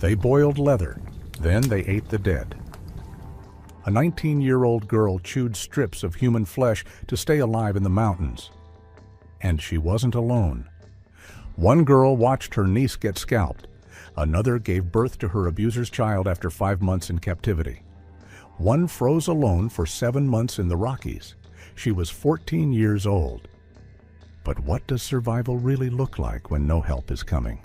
They boiled leather, then they ate the dead. A 19-year-old girl chewed strips of human flesh to stay alive in the mountains. And she wasn't alone. One girl watched her niece get scalped. Another gave birth to her abuser's child after 5 months in captivity. One froze alone for 7 months in the Rockies. She was 14 years old. But what does survival really look like when no help is coming?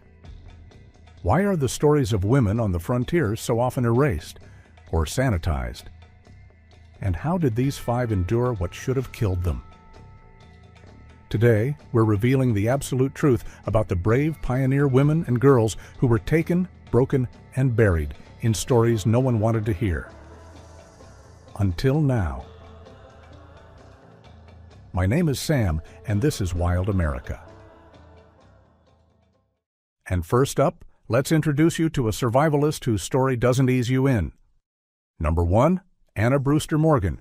Why are the stories of women on the frontier so often erased or sanitized? And how did these 5 endure what should have killed them? Today, we're revealing the absolute truth about the brave pioneer women and girls who were taken, broken, and buried in stories no one wanted to hear. Until now. My name is Sam, and this is Wild America. And first up, let's introduce you to a survivalist whose story doesn't ease you in. Number 1, Anna Brewster Morgan.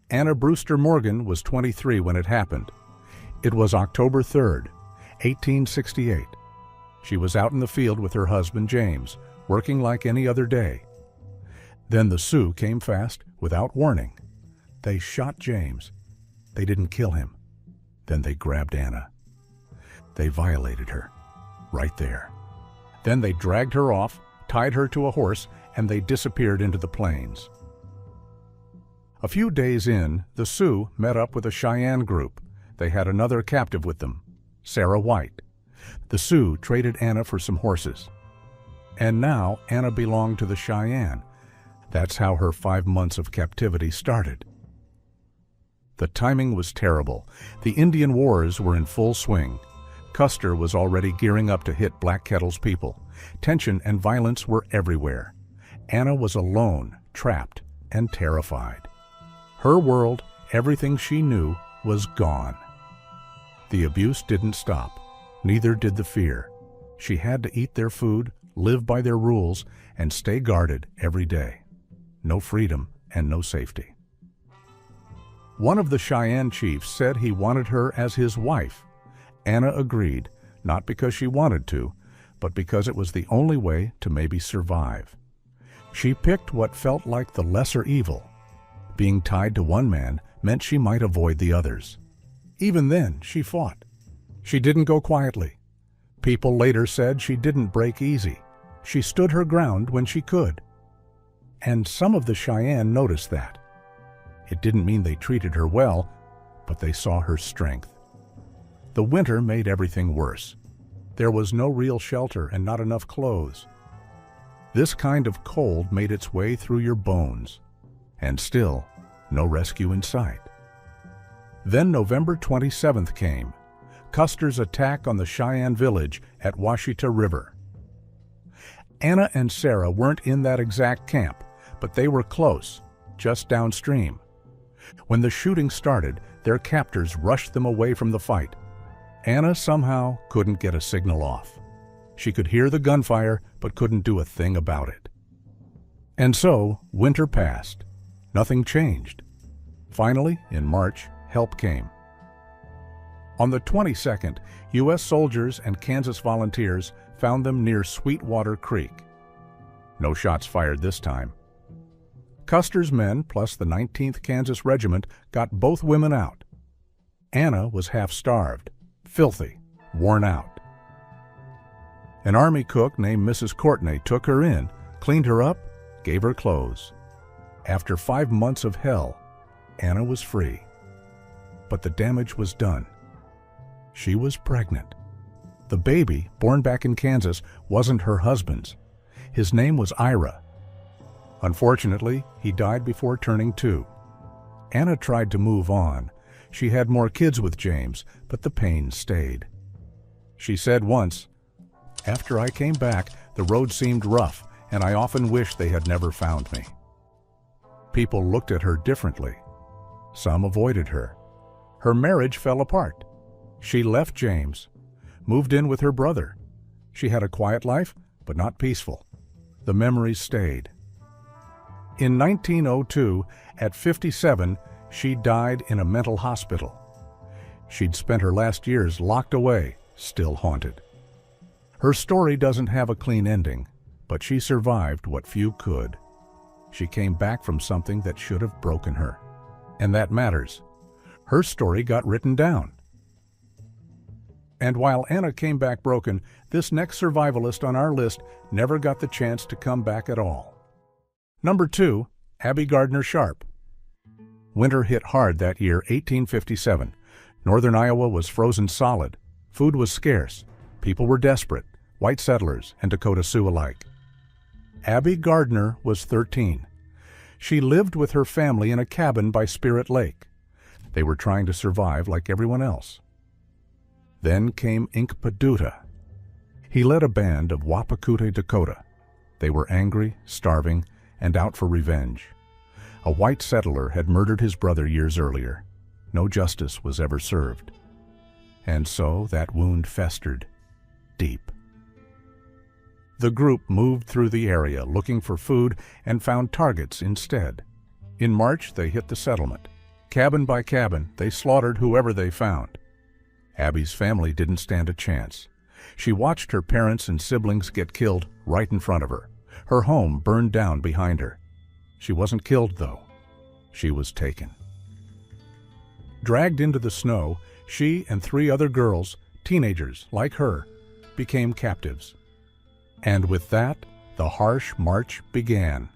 Anna Brewster Morgan was 23 when it happened. It was October 3rd, 1868. She was out in the field with her husband James, working like any other day. Then the Sioux came fast, without warning. They shot James. They didn't kill him. Then they grabbed Anna. They violated her, right there. Then they dragged her off, tied her to a horse, and they disappeared into the plains. A few days in, the Sioux met up with a Cheyenne group. They had another captive with them, Sarah White. The Sioux traded Anna for some horses. And now Anna belonged to the Cheyenne. That's how her 5 months of captivity started. The timing was terrible. The Indian Wars were in full swing. Custer was already gearing up to hit Black Kettle's people. Tension and violence were everywhere. Anna was alone, trapped, and terrified. Her world, everything she knew, was gone. The abuse didn't stop. Neither did the fear. She had to eat their food, live by their rules, and stay guarded every day. No freedom and no safety. One of the Cheyenne chiefs said he wanted her as his wife. Anna agreed, not because she wanted to, but because it was the only way to maybe survive. She picked what felt like the lesser evil. Being tied to one man meant she might avoid the others. Even then, she fought. She didn't go quietly. People later said she didn't break easy. She stood her ground when she could. And some of the Cheyenne noticed that. It didn't mean they treated her well, but they saw her strength. The winter made everything worse. There was no real shelter and not enough clothes. This kind of cold made its way through your bones. And still, no rescue in sight. Then November 27th came, Custer's attack on the Cheyenne village at Washita River. Anna and Sarah weren't in that exact camp, but they were close, just downstream. When the shooting started, their captors rushed them away from the fight. Anna somehow couldn't get a signal off. She could hear the gunfire, but couldn't do a thing about it. And so, winter passed. Nothing changed. Finally, in March, help came. On the 22nd, U.S. soldiers and Kansas volunteers found them near Sweetwater Creek. No shots fired this time. Custer's men, plus the 19th Kansas Regiment, got both women out. Anna was half-starved, filthy, worn out. An army cook named Mrs. Courtney took her in, cleaned her up, gave her clothes. After 5 months of hell, Anna was free. But the damage was done. She was pregnant. The baby, born back in Kansas, wasn't her husband's. His name was Ira. Unfortunately, he died before turning 2. Anna tried to move on. She had more kids with James, but the pain stayed. She said once, "After I came back, the road seemed rough, and I often wished they had never found me." People looked at her differently. Some avoided her. Her marriage fell apart. She left James, moved in with her brother. She had a quiet life, but not peaceful. The memories stayed. In 1902, at 57, she died in a mental hospital. She'd spent her last years locked away, still haunted. Her story doesn't have a clean ending, but she survived what few could. She came back from something that should have broken her. And that matters. Her story got written down. And while Anna came back broken, this next survivalist on our list never got the chance to come back at all. Number 2, Abby Gardner Sharp. Winter hit hard that year, 1857. Northern Iowa was frozen solid. Food was scarce. People were desperate, white settlers and Dakota Sioux alike. Abby Gardner was 13. She lived with her family in a cabin by Spirit Lake. They were trying to survive like everyone else. Then came Inkpaduta. He led a band of Wapakute Dakota. They were angry, starving, and out for revenge. A white settler had murdered his brother years earlier. No justice was ever served. And so that wound festered deep. The group moved through the area looking for food and found targets instead. In March, they hit the settlement. Cabin by cabin, they slaughtered whoever they found. Abby's family didn't stand a chance. She watched her parents and siblings get killed right in front of her. Her home burned down behind her. She wasn't killed, though. She was taken. Dragged into the snow, she and 3 other girls, teenagers like her, became captives. And with that, the harsh march began.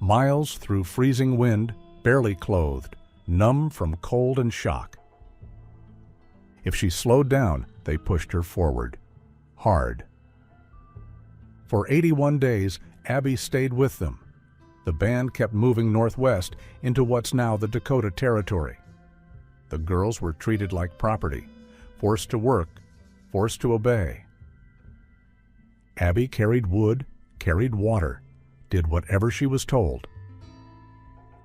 Miles through freezing wind, barely clothed, numb from cold and shock. If she slowed down, they pushed her forward, hard. For 81 days, Abby stayed with them. The band kept moving northwest into what's now the Dakota Territory. The girls were treated like property, forced to work, forced to obey. Abby carried wood, carried water, did whatever she was told.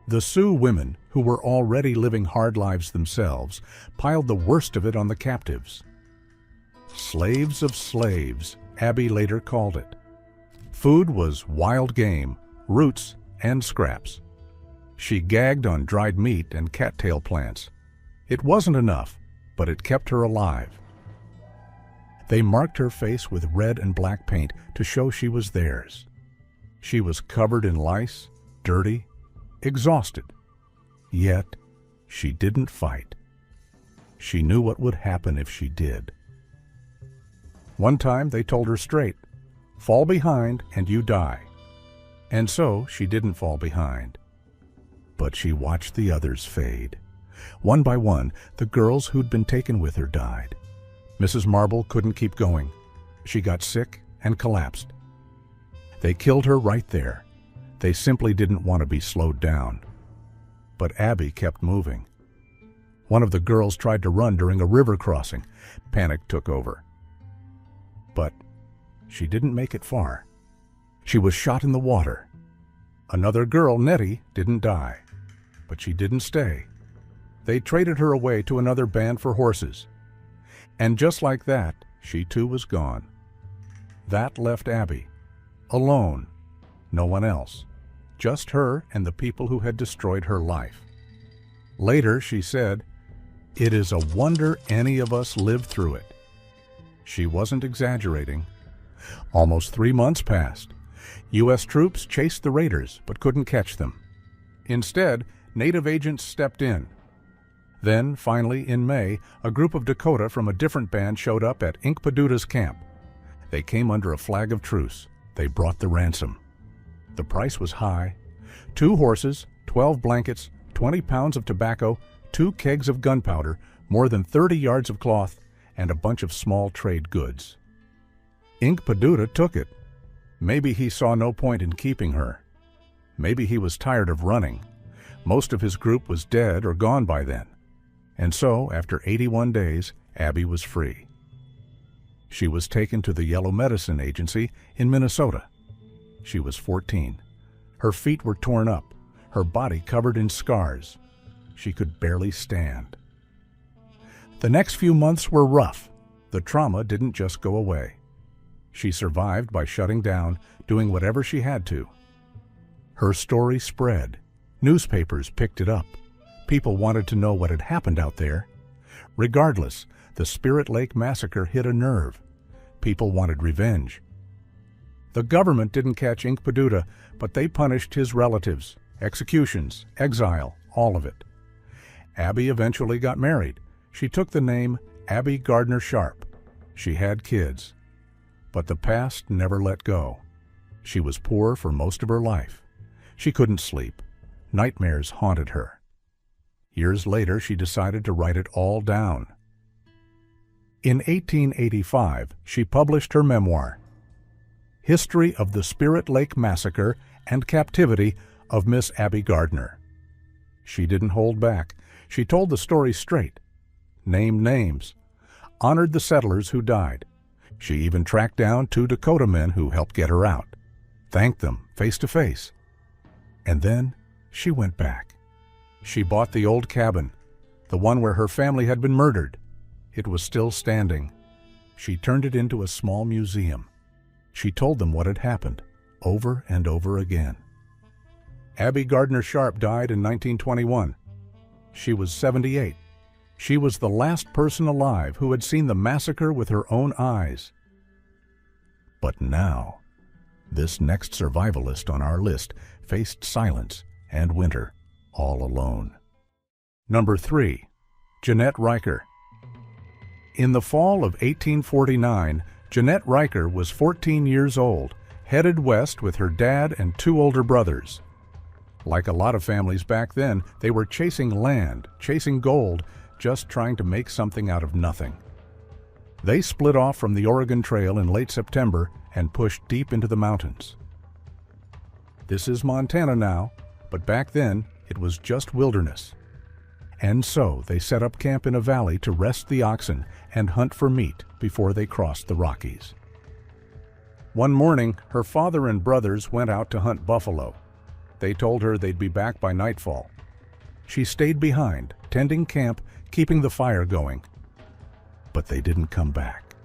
The Sioux women, who were already living hard lives themselves, piled the worst of it on the captives. Slaves of slaves, Abby later called it. Food was wild game, roots, and scraps. She gagged on dried meat and cattail plants. It wasn't enough, but it kept her alive. They marked her face with red and black paint to show she was theirs. She was covered in lice, dirty, exhausted. Yet, she didn't fight. She knew what would happen if she did. One time they told her straight, "Fall behind and you die." And so she didn't fall behind. But she watched the others fade. One by one, the girls who'd been taken with her died. Mrs. Marble couldn't keep going. She got sick and collapsed. They killed her right there. They simply didn't want to be slowed down. But Abby kept moving. One of the girls tried to run during a river crossing. Panic took over. But she didn't make it far. She was shot in the water. Another girl, Nettie, didn't die. But she didn't stay. They traded her away to another band for horses. And just like that, she too was gone. That left Abby, alone, no one else, just her and the people who had destroyed her life. Later, she said, "It is a wonder any of us lived through it." She wasn't exaggerating. Almost 3 months passed. U.S. troops chased the raiders but couldn't catch them. Instead, Native agents stepped in. Then, finally, in May, a group of Dakota from a different band showed up at Inkpaduta's camp. They came under a flag of truce. They brought the ransom. The price was high. 2 horses, 12 blankets, 20 pounds of tobacco, 2 kegs of gunpowder, more than 30 yards of cloth, and a bunch of small trade goods. Inkpaduta took it. Maybe he saw no point in keeping her. Maybe he was tired of running. Most of his group was dead or gone by then. And so, after 81 days, Abby was free. She was taken to the Yellow Medicine Agency in Minnesota. She was 14. Her feet were torn up, her body covered in scars. She could barely stand. The next few months were rough. The trauma didn't just go away. She survived by shutting down, doing whatever she had to. Her story spread. Newspapers picked it up. People wanted to know what had happened out there. Regardless, the Spirit Lake massacre hit a nerve. People wanted revenge. The government didn't catch Inkpaduta, but they punished his relatives, executions, exile, all of it. Abby eventually got married. She took the name Abby Gardner Sharp. She had kids. But the past never let go. She was poor for most of her life. She couldn't sleep. Nightmares haunted her. Years later, she decided to write it all down. In 1885, she published her memoir, History of the Spirit Lake Massacre and Captivity of Miss Abby Gardner. She didn't hold back. She told the story straight, named names, honored the settlers who died. She even tracked down 2 Dakota men who helped get her out, thanked them face to face. And then she went back. She bought the old cabin, the one where her family had been murdered. It was still standing. She turned it into a small museum. She told them what had happened, over and over again. Abby Gardner Sharp died in 1921. She was 78. She was the last person alive who had seen the massacre with her own eyes. But now, this next survivalist on our list faced silence and winter all alone. Number 3. Jeanette Riker. In the fall of 1849, Jeanette Riker was 14 years old, headed west with her dad and 2 older brothers. Like a lot of families back then, they were chasing land, chasing gold, just trying to make something out of nothing. They split off from the Oregon Trail in late September and pushed deep into the mountains. This is Montana now, but back then it was just wilderness. And so they set up camp in a valley to rest the oxen and hunt for meat before they crossed the Rockies. One morning, her father and brothers went out to hunt buffalo. They told her they'd be back by nightfall. She stayed behind, tending camp, keeping the fire going. But they didn't come back.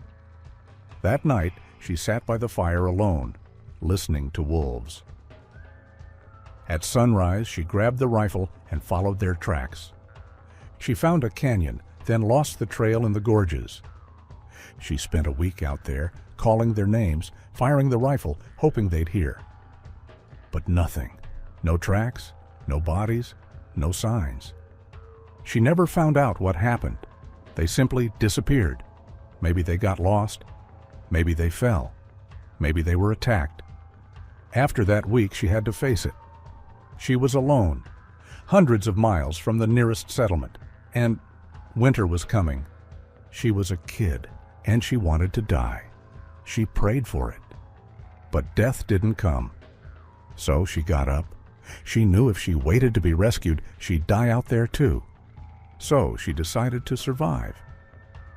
That night, she sat by the fire alone, listening to wolves. At sunrise, she grabbed the rifle and followed their tracks. She found a canyon, then lost the trail in the gorges. She spent a week out there, calling their names, firing the rifle, hoping they'd hear. But nothing. No tracks, no bodies, no signs. She never found out what happened. They simply disappeared. Maybe they got lost. Maybe they fell. Maybe they were attacked. After that week, she had to face it. She was alone, hundreds of miles from the nearest settlement, and winter was coming. She was a kid, and she wanted to die. She prayed for it. But death didn't come. So she got up. She knew if she waited to be rescued, she'd die out there too. So she decided to survive.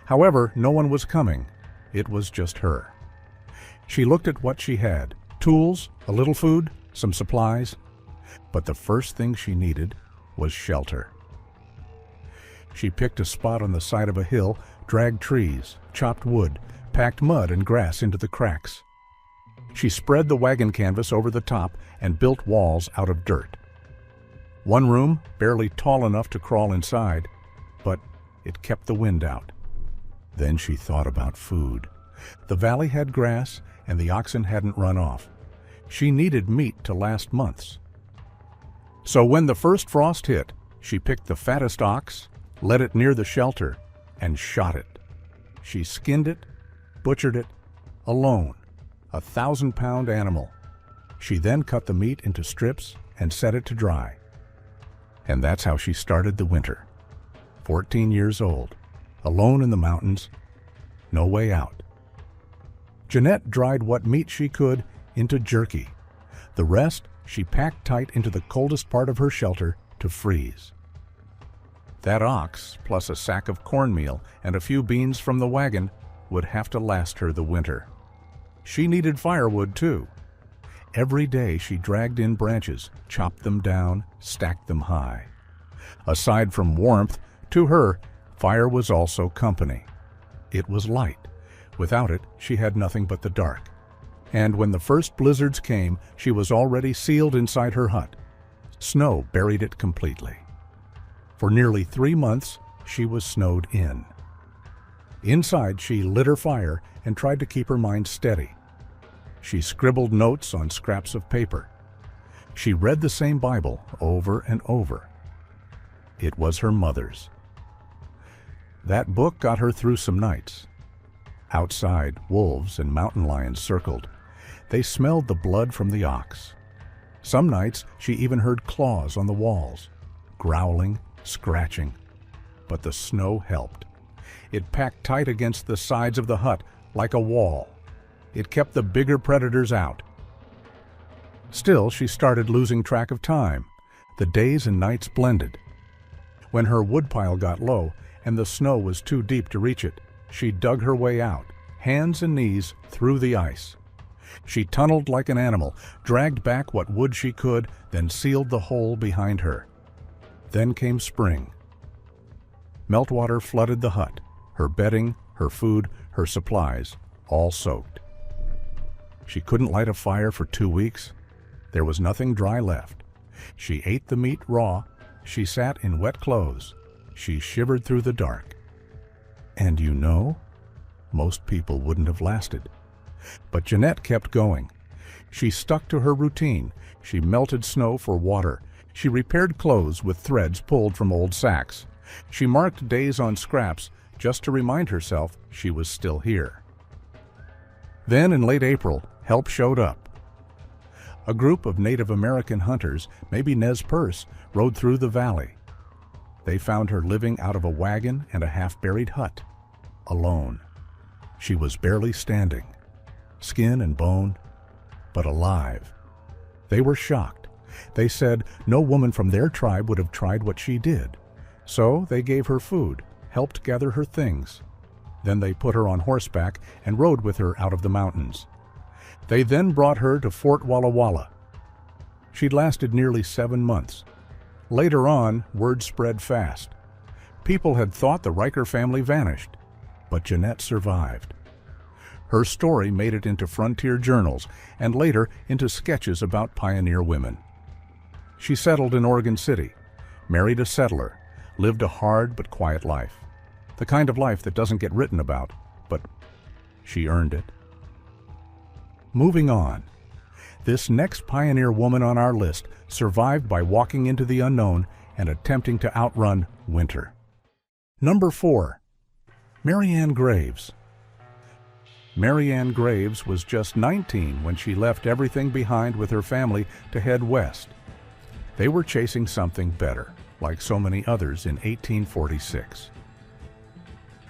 However, no one was coming. It was just her. She looked at what she had: tools, a little food, some supplies. But the first thing she needed was shelter. She picked a spot on the side of a hill, dragged trees, chopped wood, packed mud and grass into the cracks. She spread the wagon canvas over the top and built walls out of dirt. One room, barely tall enough to crawl inside, but it kept the wind out. Then she thought about food. The valley had grass, and the oxen hadn't run off. She needed meat to last months. So when the first frost hit, she picked the fattest ox, led it near the shelter, and shot it. She skinned it, butchered it, alone, a 1,000-pound animal. She then cut the meat into strips and set it to dry. And that's how she started the winter. 14 years old, alone in the mountains, no way out. Jeanette dried what meat she could into jerky. The rest she packed tight into the coldest part of her shelter to freeze. That ox, plus a sack of cornmeal and a few beans from the wagon, would have to last her the winter. She needed firewood too. Every day she dragged in branches, chopped them down, stacked them high. Aside from warmth, to her, fire was also company. It was light. Without it, she had nothing but the dark. And when the first blizzards came, she was already sealed inside her hut. Snow buried it completely. For nearly 3 months, she was snowed in. Inside, she lit her fire and tried to keep her mind steady. She scribbled notes on scraps of paper. She read the same Bible over and over. It was her mother's. That book got her through some nights. Outside, wolves and mountain lions circled. They smelled the blood from the ox. Some nights, she even heard claws on the walls, growling, scratching. But the snow helped. It packed tight against the sides of the hut like a wall. It kept the bigger predators out. Still, she started losing track of time. The days and nights blended. When her woodpile got low and the snow was too deep to reach it, she dug her way out, hands and knees through the ice. She tunneled like an animal, dragged back what wood she could, then sealed the hole behind her. Then came spring. Meltwater flooded the hut, her bedding, her food, her supplies, all soaked. She couldn't light a fire for 2 weeks. There was nothing dry left. She ate the meat raw. She sat in wet clothes. She shivered through the dark. And you know, most people wouldn't have lasted. But Jeanette kept going. She stuck to her routine. She melted snow for water. She repaired clothes with threads pulled from old sacks. She marked days on scraps just to remind herself she was still here. Then in late April, help showed up. A group of Native American hunters, maybe Nez Perce, rode through the valley. They found her living out of a wagon and a half-buried hut, alone. She was barely standing, skin and bone, but alive. They were shocked. They said no woman from their tribe would have tried what she did. So they gave her food, helped gather her things. Then they put her on horseback and rode with her out of the mountains. They then brought her to Fort Walla Walla. She'd lasted nearly 7 months. Later on, word spread fast. People had thought the Riker family vanished, but Jeanette survived. Her story made it into frontier journals and later into sketches about pioneer women. She settled in Oregon City, married a settler, lived a hard but quiet life. The kind of life that doesn't get written about, but she earned it. Moving on. This next pioneer woman on our list survived by walking into the unknown and attempting to outrun winter. Number 4. Mary Ann Graves. Mary Ann Graves was just 19 when she left everything behind with her family to head west. They were chasing something better, like so many others in 1846.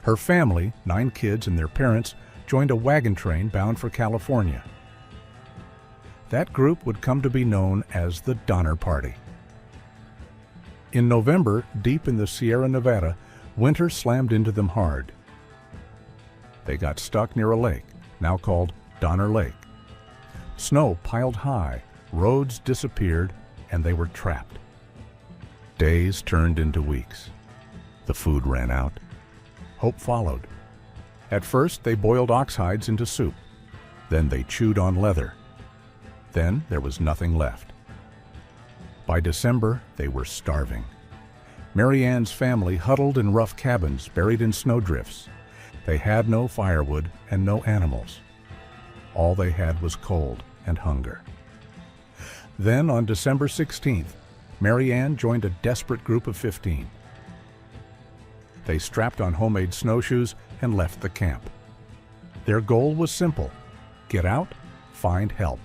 Her family, 9 kids and their parents, joined a wagon train bound for California. That group would come to be known as the Donner Party. In November, deep in the Sierra Nevada, winter slammed into them hard. They got stuck near a lake, now called Donner Lake. Snow piled high, roads disappeared, and they were trapped. Days turned into weeks. The food ran out. Hope followed. At first, they boiled ox hides into soup. Then they chewed on leather. Then there was nothing left. By December, they were starving. Mary Ann's family huddled in rough cabins buried in snowdrifts. They had no firewood and no animals. All they had was cold and hunger. Then on December 16th, Mary Ann joined a desperate group of 15. They strapped on homemade snowshoes and left the camp. Their goal was simple: get out, find help.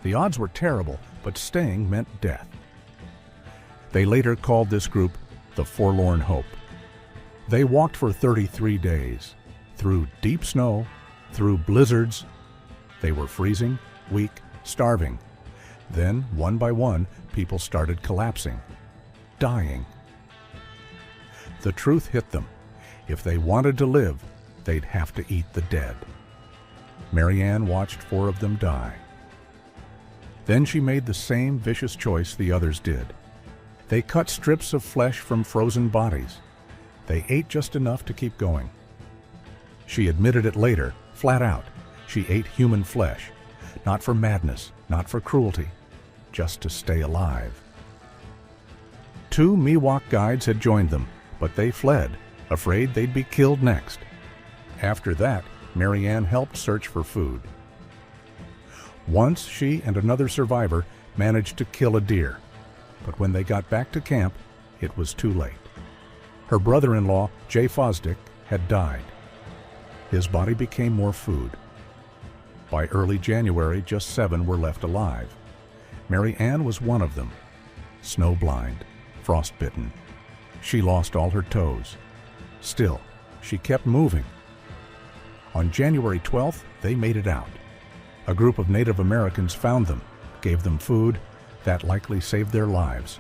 The odds were terrible, but staying meant death. They later called this group the Forlorn Hope. They walked for 33 days, through deep snow, through blizzards. They were freezing, weak, starving. Then, one by one, people started collapsing, dying. The truth hit them. If they wanted to live, they'd have to eat the dead. Mary Ann watched 4 of them die. Then she made the same vicious choice the others did. They cut strips of flesh from frozen bodies. They ate just enough to keep going. She admitted it later, flat out. She ate human flesh, not for madness, not for cruelty, just to stay alive. 2 Miwok guides had joined them, but they fled, afraid they'd be killed next. After that, Mary Ann helped search for food. Once she and another survivor managed to kill a deer, but when they got back to camp, it was too late. Her brother-in-law, Jay Fosdick, had died. His body became more food. By early January, just 7 were left alive. Mary Ann was one of them. Snowblind, frostbitten. She lost all her toes. Still, she kept moving. On January 12th, they made it out. A group of Native Americans found them, gave them food. That likely saved their lives.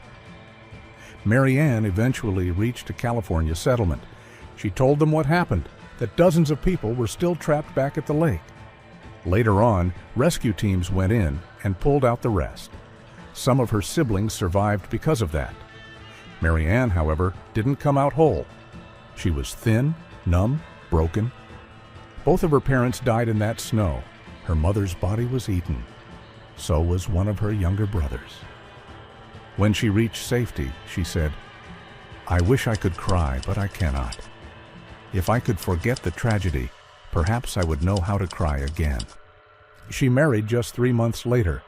Mary Ann eventually reached a California settlement. She told them what happened, that dozens of people were still trapped back at the lake. Later on, rescue teams went in and pulled out the rest. Some of her siblings survived because of that. Mary Ann, however, didn't come out whole. She was thin, numb, broken. Both of her parents died in that snow. Her mother's body was eaten. So was one of her younger brothers. When she reached safety, she said, "I wish I could cry, but I cannot. If I could forget the tragedy, perhaps I would know how to cry again." She married just 3 months later.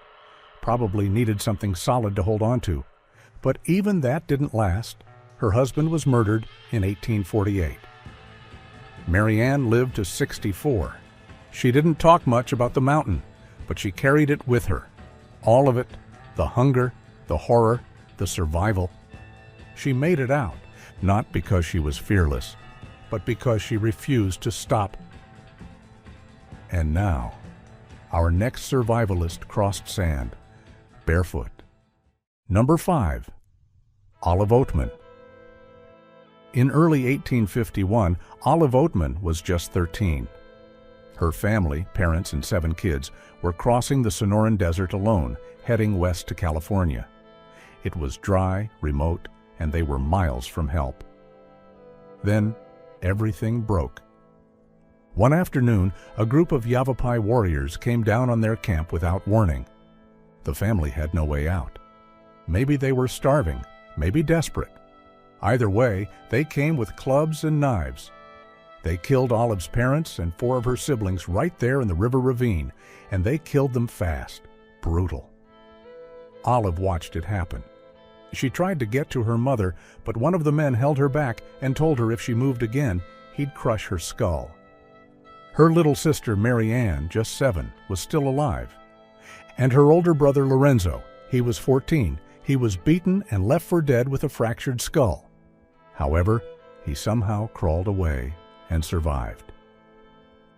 Probably needed something solid to hold on to. But even that didn't last. Her husband was murdered in 1848. Mary Ann lived to 64. She didn't talk much about the mountain, but she carried it with her. All of it, the hunger, the horror, the survival. She made it out, not because she was fearless, but because she refused to stop. And now, our next survivalist crossed sand, barefoot. Number 5, Olive Oatman. In early 1851, Olive Oatman was just 13. Her family, parents and 7 kids, were crossing the Sonoran Desert alone, heading west to California. It was dry, remote, and they were miles from help. Then, everything broke. One afternoon, a group of Yavapai warriors came down on their camp without warning. The family had no way out. Maybe they were starving, maybe desperate. Either way, they came with clubs and knives. They killed Olive's parents and 4 of her siblings right there in the river ravine, and they killed them fast, brutal. Olive watched it happen. She tried to get to her mother, but one of the men held her back and told her if she moved again, he'd crush her skull. Her little sister, Mary Ann, just 7, was still alive. And her older brother, Lorenzo, he was 14, he was beaten and left for dead with a fractured skull. However, he somehow crawled away and survived.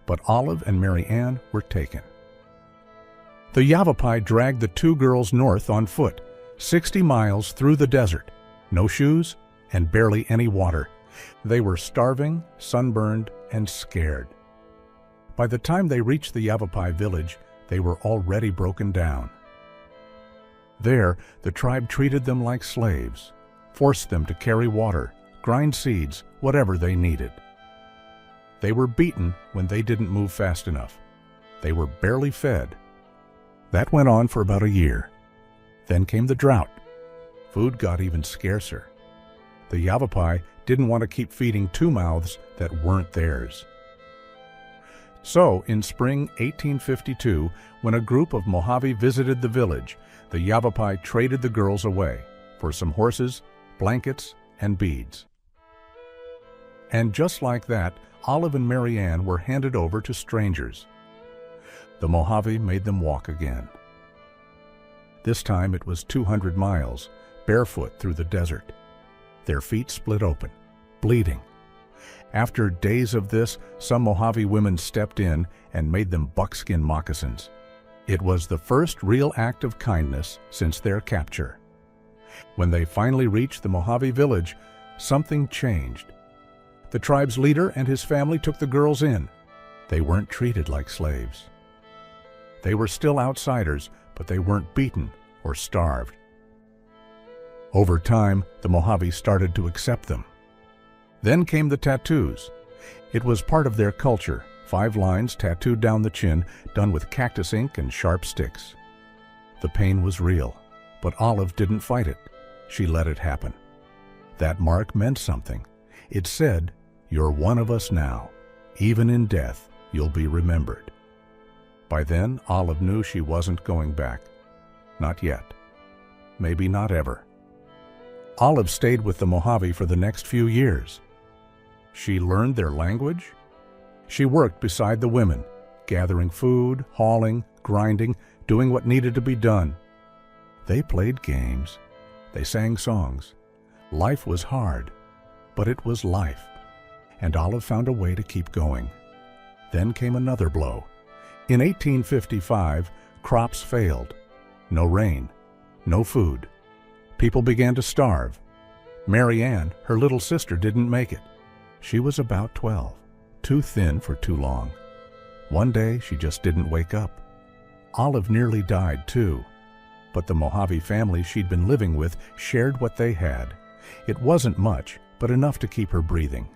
But Olive and Mary Ann were taken. The Yavapai dragged the 2 girls north on foot, 60 miles through the desert, no shoes and barely any water. They were starving, sunburned, and scared. By the time they reached the Yavapai village, they were already broken down. There, the tribe treated them like slaves, forced them to carry water, grind seeds, whatever they needed. They were beaten when they didn't move fast enough. They were barely fed. That went on for about a year. Then came the drought. Food got even scarcer. The Yavapai didn't want to keep feeding 2 mouths that weren't theirs. So, in spring 1852, when a group of Mojave visited the village, the Yavapai traded the girls away for some horses, blankets, and beads. And just like that, Olive and Mary Ann were handed over to strangers. The Mojave made them walk again. This time it was 200 miles, barefoot through the desert. Their feet split open, bleeding. After days of this, some Mojave women stepped in and made them buckskin moccasins. It was the first real act of kindness since their capture. When they finally reached the Mojave village, something changed. The tribe's leader and his family took the girls in. They weren't treated like slaves. They were still outsiders, but they weren't beaten or starved. Over time, the Mojave started to accept them. Then came the tattoos. It was part of their culture, 5 lines tattooed down the chin, done with cactus ink and sharp sticks. The pain was real, but Olive didn't fight it. She let it happen. That mark meant something. It said, You're one of us now. Even in death, you'll be remembered." By then, Olive knew she wasn't going back. Not yet. Maybe not ever. Olive stayed with the Mojave for the next few years. She learned their language. She worked beside the women, gathering food, hauling, grinding, doing what needed to be done. They played games. They sang songs. Life was hard, but it was life, and Olive found a way to keep going. Then came another blow. In 1855, crops failed. No rain, no food. People began to starve. Mary Ann, her little sister, didn't make it. She was about 12, too thin for too long. One day, she just didn't wake up. Olive nearly died, too. But the Mojave family she'd been living with shared what they had. It wasn't much, but enough to keep her breathing.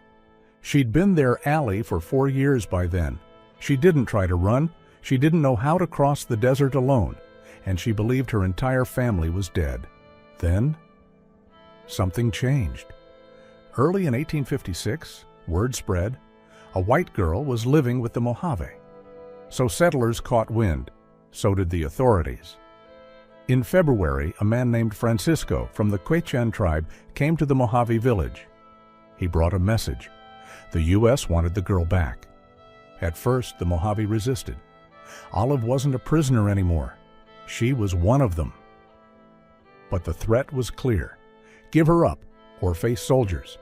She'd been their ally for 4 years by then. She didn't try to run. She didn't know how to cross the desert alone, and she believed her entire family was dead. Then, something changed. Early in 1856, word spread, a white girl was living with the Mojave. So settlers caught wind. So did the authorities. In February, a man named Francisco from the Quechan tribe came to the Mojave village. He brought a message. The U.S. wanted the girl back. At first, the Mojave resisted. Olive wasn't a prisoner anymore. She was one of them. But the threat was clear. Give her up or face soldiers.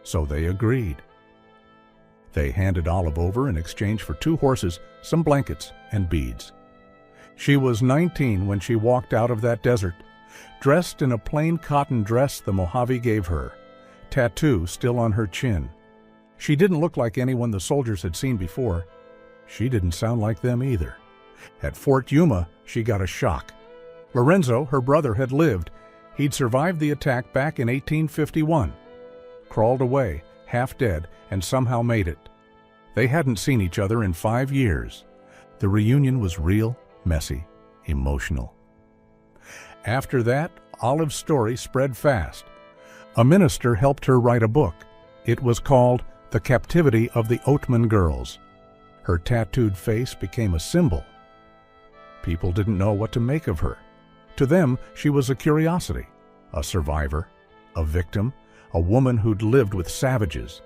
So they agreed. They handed Olive over in exchange for 2 horses, some blankets, and beads. She was 19 when she walked out of that desert, dressed in a plain cotton dress the Mojave gave her, tattoo still on her chin. She didn't look like anyone the soldiers had seen before. She didn't sound like them either. At Fort Yuma, she got a shock. Lorenzo, her brother, had lived. He'd survived the attack back in 1851. Crawled away, half dead, and somehow made it. They hadn't seen each other in 5 years. The reunion was real, messy, emotional. After that, Olive's story spread fast. A minister helped her write a book. It was called The Captivity of the Oatman Girls. Her tattooed face became a symbol. People didn't know what to make of her. To them, she was a curiosity, a survivor, a victim, a woman who'd lived with savages.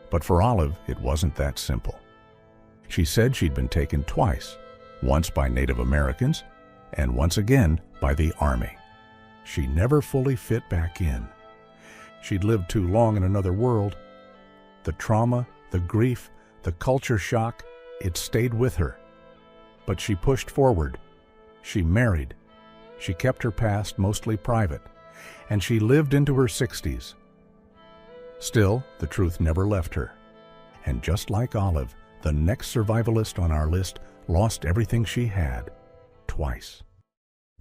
But for Olive, it wasn't that simple. She said she'd been taken twice, once by Native Americans, and once again by the Army. She never fully fit back in. She'd lived too long in another world. The trauma, the grief, the culture shock, it stayed with her. But she pushed forward. She married. She kept her past mostly private, and she lived into her 60s. Still, the truth never left her. And just like Olive, the next survivalist on our list lost everything she had, twice.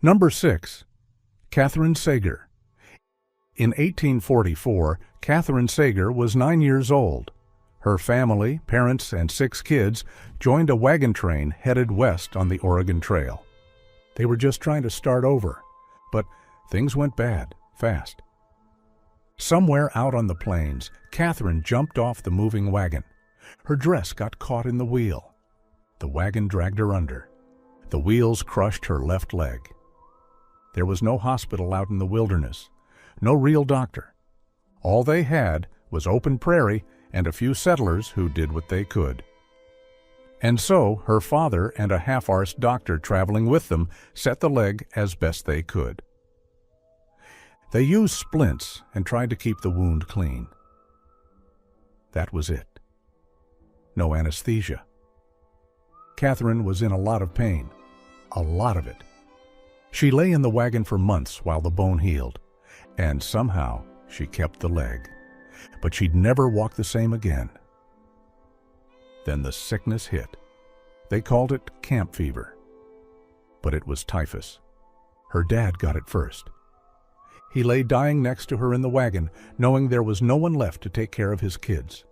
Number 6. Catherine Sager. In 1844, Catherine Sager was 9 years old. Her family, parents, and 6 kids joined a wagon train headed west on the Oregon Trail. They were just trying to start over, but things went bad, fast. Somewhere out on the plains, Catherine jumped off the moving wagon. Her dress got caught in the wheel. The wagon dragged her under. The wheels crushed her left leg. There was no hospital out in the wilderness, no real doctor. All they had was open prairie and a few settlers who did what they could. And so her father and a half-arsed doctor traveling with them set the leg as best they could. They used splints and tried to keep the wound clean. That was it. No anesthesia. Catherine was in a lot of pain, a lot of it. She lay in the wagon for months while the bone healed, and somehow she kept the leg. But she'd never walk the same again. Then the sickness hit. They called it camp fever. But it was typhus. Her dad got it first. He lay dying next to her in the wagon, knowing there was no one left to take care of his kids.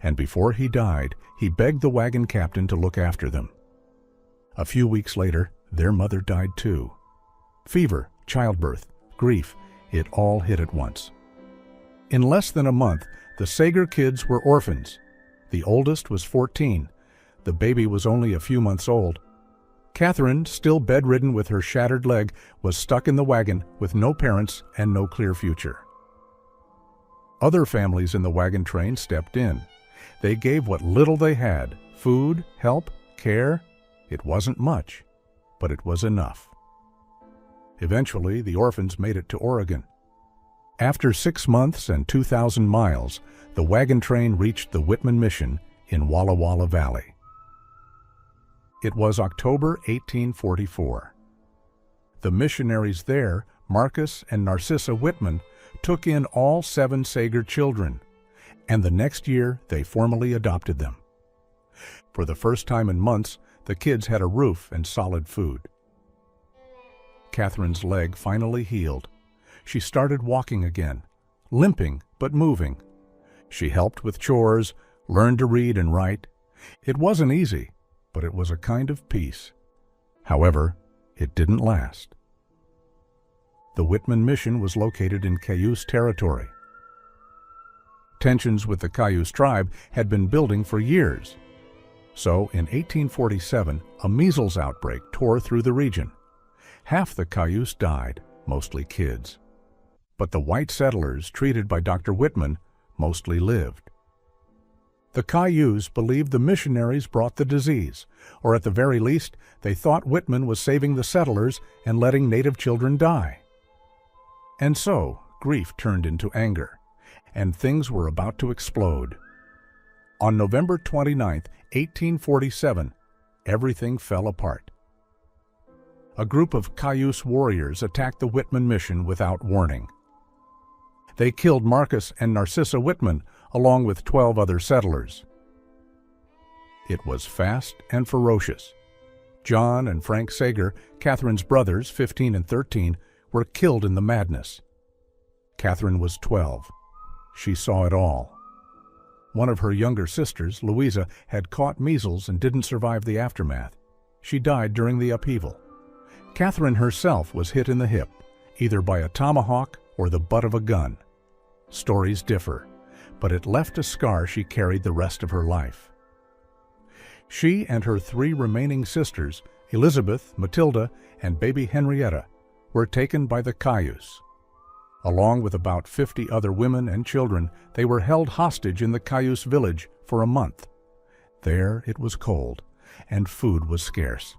And before he died, he begged the wagon captain to look after them. A few weeks later, their mother died too. Fever, childbirth, grief, it all hit at once. In less than a month, the Sager kids were orphans. The oldest was 14. The baby was only a few months old. Catherine, still bedridden with her shattered leg, was stuck in the wagon with no parents and no clear future. Other families in the wagon train stepped in. They gave what little they had: food, help, care. It wasn't much, but it was enough. Eventually, the orphans made it to Oregon. After 6 months and 2,000 miles, the wagon train reached the Whitman Mission in Walla Walla Valley. It was October 1844. The missionaries there, Marcus and Narcissa Whitman, took in all 7 Sager children, and the next year they formally adopted them. For the first time in months, the kids had a roof and solid food. Catherine's leg finally healed. She started walking again, limping but moving. She helped with chores, learned to read and write. It wasn't easy, but it was a kind of peace. However, it didn't last. The Whitman Mission was located in Cayuse territory. Tensions with the Cayuse tribe had been building for years. So, in 1847, a measles outbreak tore through the region. Half the Cayuse died, mostly kids. But the white settlers treated by Dr. Whitman mostly lived. The Cayuse believed the missionaries brought the disease, or at the very least, they thought Whitman was saving the settlers and letting native children die. And so, grief turned into anger, and things were about to explode. On November 29, 1847, everything fell apart. A group of Cayuse warriors attacked the Whitman Mission without warning. They killed Marcus and Narcissa Whitman, along with 12 other settlers. It was fast and ferocious. John and Frank Sager, Catherine's brothers, 15 and 13, were killed in the madness. Catherine was 12. She saw it all. One of her younger sisters, Louisa, had caught measles and didn't survive the aftermath. She died during the upheaval. Catherine herself was hit in the hip, either by a tomahawk or the butt of a gun. Stories differ, but it left a scar she carried the rest of her life. She and her 3 remaining sisters, Elizabeth, Matilda, and baby Henrietta, were taken by the Cayuse. Along with about 50 other women and children, they were held hostage in the Cayuse village for a month. There it was cold, and food was scarce.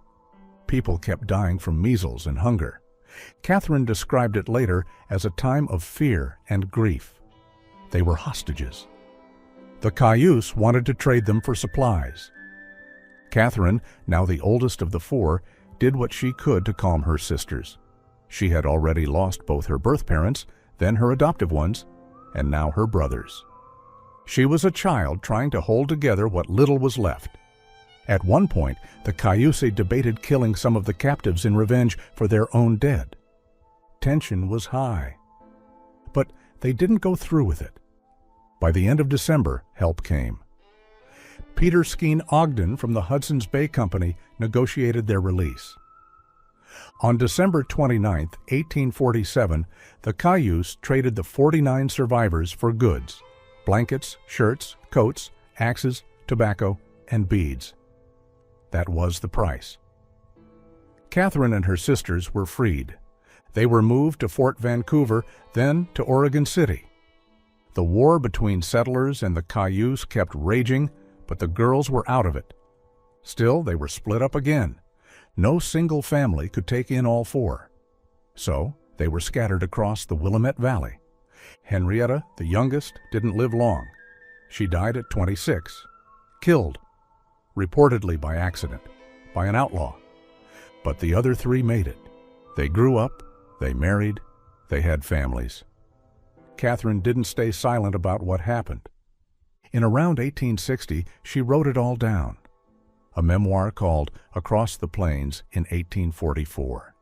People kept dying from measles and hunger. Catherine described it later as a time of fear and grief. They were hostages. The Cayuse wanted to trade them for supplies. Catherine, now the oldest of the 4, did what she could to calm her sisters. She had already lost both her birth parents, then her adoptive ones, and now her brothers. She was a child trying to hold together what little was left. At one point, the Cayuse debated killing some of the captives in revenge for their own dead. Tension was high. But they didn't go through with it. By the end of December, help came. Peter Skeen Ogden from the Hudson's Bay Company negotiated their release. On December 29, 1847, the Cayuse traded the 49 survivors for goods: blankets, shirts, coats, axes, tobacco, and beads. That was the price. Catherine and her sisters were freed. They were moved to Fort Vancouver, then to Oregon City. The war between settlers and the Cayuse kept raging, but the girls were out of it. Still, they were split up again. No single family could take in all 4. So, they were scattered across the Willamette Valley. Henrietta, the youngest, didn't live long. She died at 26, killed, reportedly by accident, by an outlaw. But the other 3 made it. They grew up, they married, they had families. Catherine didn't stay silent about what happened. In around 1860, she wrote it all down. A memoir called Across the Plains in 1844.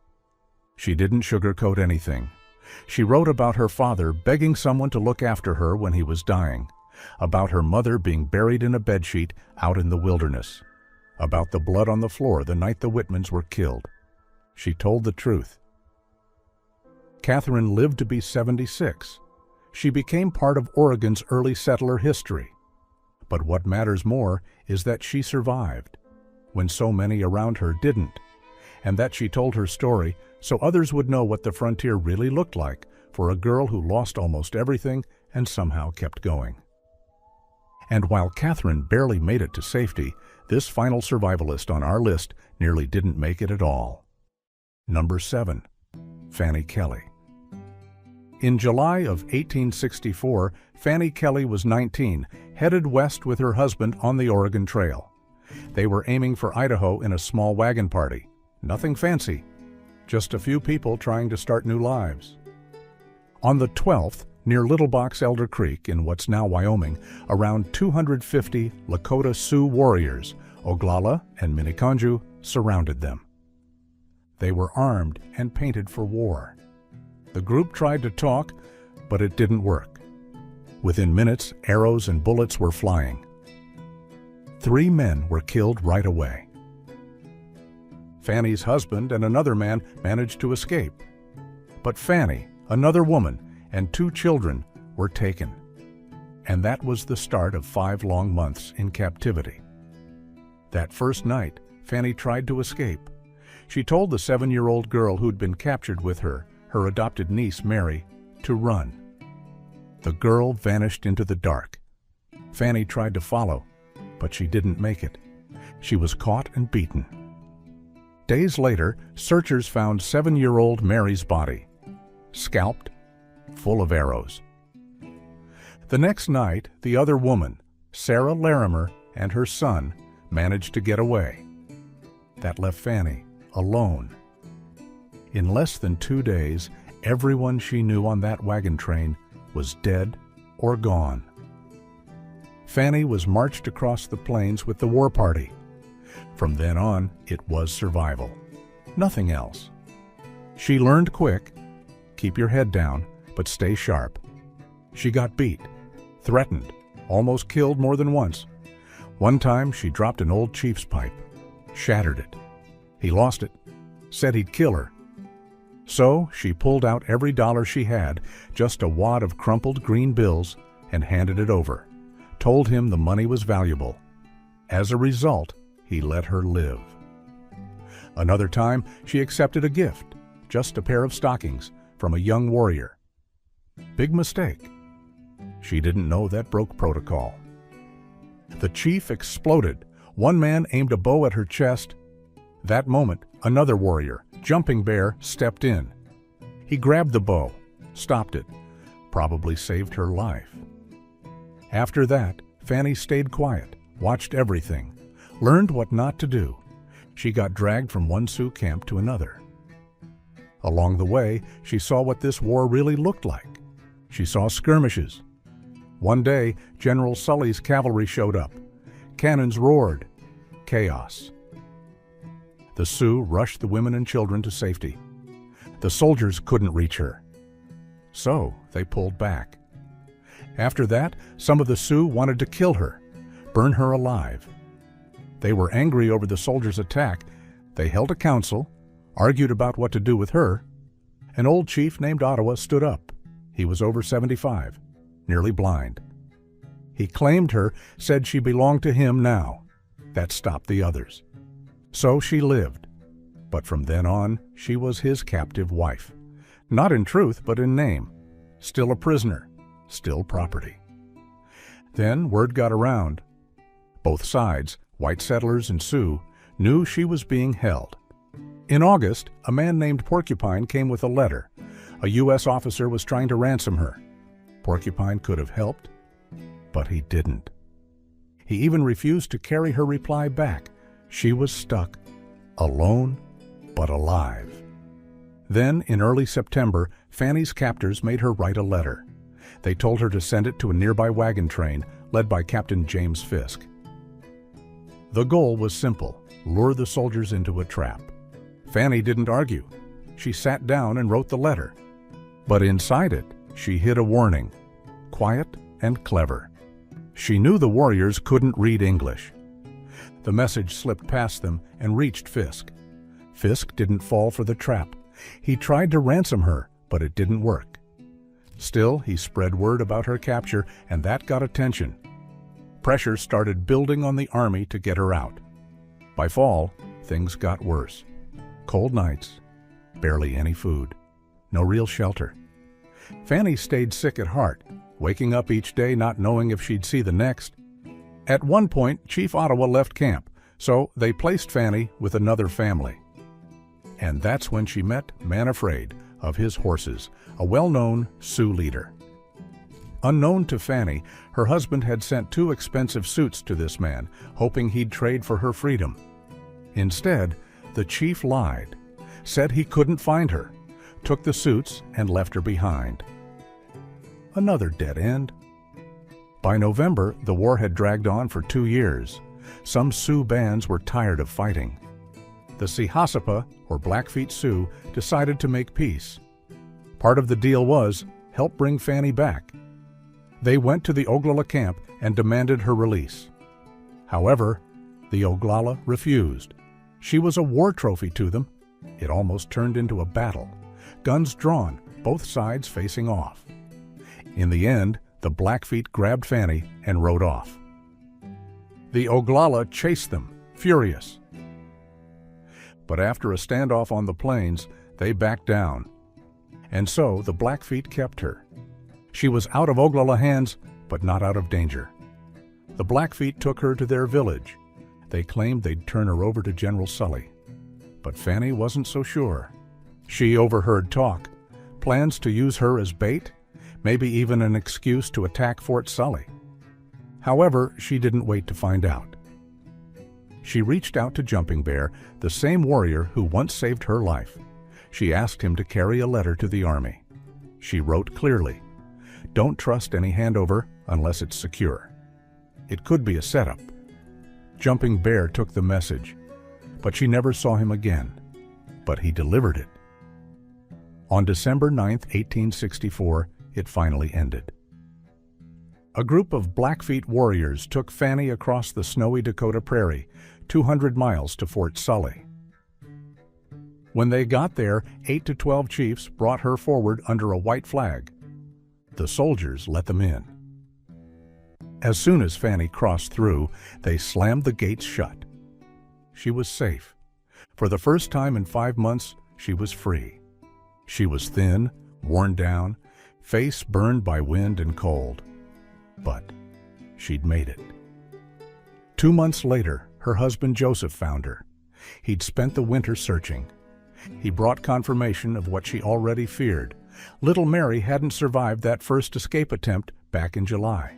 She didn't sugarcoat anything. She wrote about her father begging someone to look after her when he was dying, about her mother being buried in a bedsheet out in the wilderness, about the blood on the floor the night the Whitmans were killed. She told the truth. Catherine lived to be 76. She became part of Oregon's early settler history. But what matters more is that she survived, when so many around her didn't, and that she told her story so others would know what the frontier really looked like for a girl who lost almost everything and somehow kept going. And while Catherine barely made it to safety, this final survivalist on our list nearly didn't make it at all. Number 7. Fanny Kelly. In July of 1864, Fanny Kelly was 19, headed west with her husband on the Oregon Trail. They were aiming for Idaho in a small wagon party. Nothing fancy, just a few people trying to start new lives. On the 12th, near Little Box Elder Creek in what's now Wyoming, around 250 Lakota Sioux warriors, Oglala and Minneconjou, surrounded them. They were armed and painted for war. The group tried to talk, but it didn't work. Within minutes, arrows and bullets were flying. 3 men were killed right away. Fanny's husband and another man managed to escape. But Fanny, another woman, and 2 children were taken. And that was the start of 5 long months in captivity. That first night, Fanny tried to escape. She told the 7-year-old girl who'd been captured with her adopted niece Mary, to run. The girl vanished into the dark. Fanny tried to follow, but she didn't make it. She was caught and beaten. Days later, searchers found 7-year-old Mary's body, scalped, full of arrows. The next night, the other woman, Sarah Larimer, and her son managed to get away. That left Fanny alone. In less than 2 days, everyone she knew on that wagon train was dead or gone. Fanny was marched across the plains with the war party. From then on, it was survival. Nothing else. She learned quick, keep your head down, but stay sharp. She got beat, threatened, almost killed more than once. One time, she dropped an old chief's pipe, shattered it. He lost it, said he'd kill her. So she pulled out every dollar she had, just a wad of crumpled green bills, and handed it over, told him the money was valuable. As a result, he let her live. Another time, she accepted a gift, just a pair of stockings, from a young warrior. Big mistake. She didn't know that broke protocol. The chief exploded. One man aimed a bow at her chest. That moment, another warrior, Jumping Bear, stepped in. He grabbed the bow, stopped it, probably saved her life. After that, Fanny stayed quiet, watched everything, learned what not to do. She got dragged from one Sioux camp to another. Along the way, she saw what this war really looked like. She saw skirmishes. One day, General Sully's cavalry showed up. Cannons roared. Chaos. The Sioux rushed the women and children to safety. The soldiers couldn't reach her. So they pulled back. After that, some of the Sioux wanted to kill her, burn her alive. They were angry over the soldiers' attack. They held a council, argued about what to do with her. An old chief named Ottawa stood up. He was over 75, nearly blind. He claimed her, said she belonged to him now. That stopped the others. So she lived. But from then on, she was his captive wife. Not in truth, but in name. Still a prisoner, still property. Then word got around. Both sides, white settlers and Sioux, knew she was being held. In August, a man named Porcupine came with a letter. A U.S. officer was trying to ransom her. Porcupine could have helped, but he didn't. He even refused to carry her reply back. She was stuck, alone but alive. Then, in early September, Fanny's captors made her write a letter. They told her to send it to a nearby wagon train led by Captain James Fisk. The goal was simple: lure the soldiers into a trap. Fanny didn't argue. She sat down and wrote the letter. But inside it, she hid a warning, quiet and clever. She knew the warriors couldn't read English. The message slipped past them and reached Fisk. Fisk didn't fall for the trap. He tried to ransom her, but it didn't work. Still, he spread word about her capture, and that got attention. Pressure started building on the army to get her out. By fall, things got worse. Cold nights, barely any food, no real shelter. Fanny stayed sick at heart, waking up each day not knowing if she'd see the next. At one point, Chief Ottawa left camp, so they placed Fanny with another family. And that's when she met Man Afraid of his horses, a well-known Sioux leader. Unknown to Fanny, her husband had sent 2 expensive suits to this man, hoping he'd trade for her freedom. Instead, the chief lied, said he couldn't find her, took the suits, and left her behind. Another dead end. By November, the war had dragged on for 2 years. Some Sioux bands were tired of fighting. The Sihasapa, or Blackfeet Sioux, decided to make peace. Part of the deal was help bring Fanny back. They went to the Oglala camp and demanded her release. However, the Oglala refused. She was a war trophy to them. It almost turned into a battle, guns drawn, both sides facing off. In the end, the Blackfeet grabbed Fanny and rode off. The Oglala chased them, furious. But after a standoff on the plains, they backed down. And so the Blackfeet kept her. She was out of Oglala hands, but not out of danger. The Blackfeet took her to their village. They claimed they'd turn her over to General Sully. But Fanny wasn't so sure. She overheard talk, plans to use her as bait, maybe even an excuse to attack Fort Sully. However, she didn't wait to find out. She reached out to Jumping Bear, the same warrior who once saved her life. She asked him to carry a letter to the army. She wrote clearly, "Don't trust any handover unless it's secure. It could be a setup." Jumping Bear took the message, but she never saw him again. But he delivered it. On December 9, 1864, it finally ended. A group of Blackfeet warriors took Fanny across the snowy Dakota Prairie, 200 miles to Fort Sully. When they got there, 8 to 12 chiefs brought her forward under a white flag. The soldiers let them in. As soon as Fanny crossed through, they slammed the gates shut. She was safe. For the first time in 5 months, she was free. She was thin, worn down, face burned by wind and cold. But she'd made it. 2 months later, her husband Joseph found her. He'd spent the winter searching. He brought confirmation of what she already feared. Little Mary hadn't survived that first escape attempt back in July.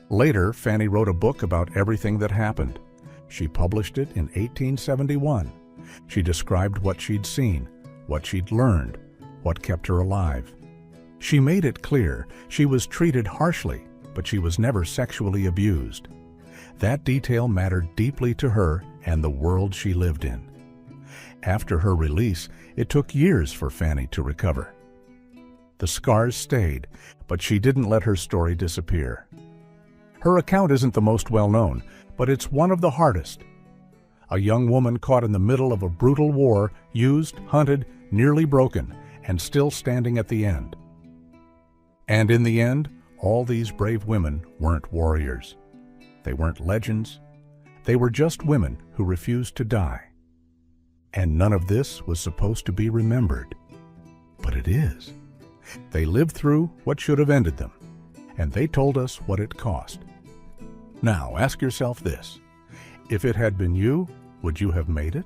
Later, Fanny wrote a book about everything that happened. She published it in 1871. She described what she'd seen, what she'd learned, what kept her alive. She made it clear she was treated harshly, but she was never sexually abused. That detail mattered deeply to her and the world she lived in. After her release, it took years for Fanny to recover. The scars stayed, but she didn't let her story disappear. Her account isn't the most well-known, but it's one of the hardest. A young woman caught in the middle of a brutal war, used, hunted, nearly broken, and still standing at the end. And in the end, all these brave women weren't warriors. They weren't legends. They were just women who refused to die. And none of this was supposed to be remembered. But it is. They lived through what should have ended them, and they told us what it cost. Now, ask yourself this. If it had been you, would you have made it?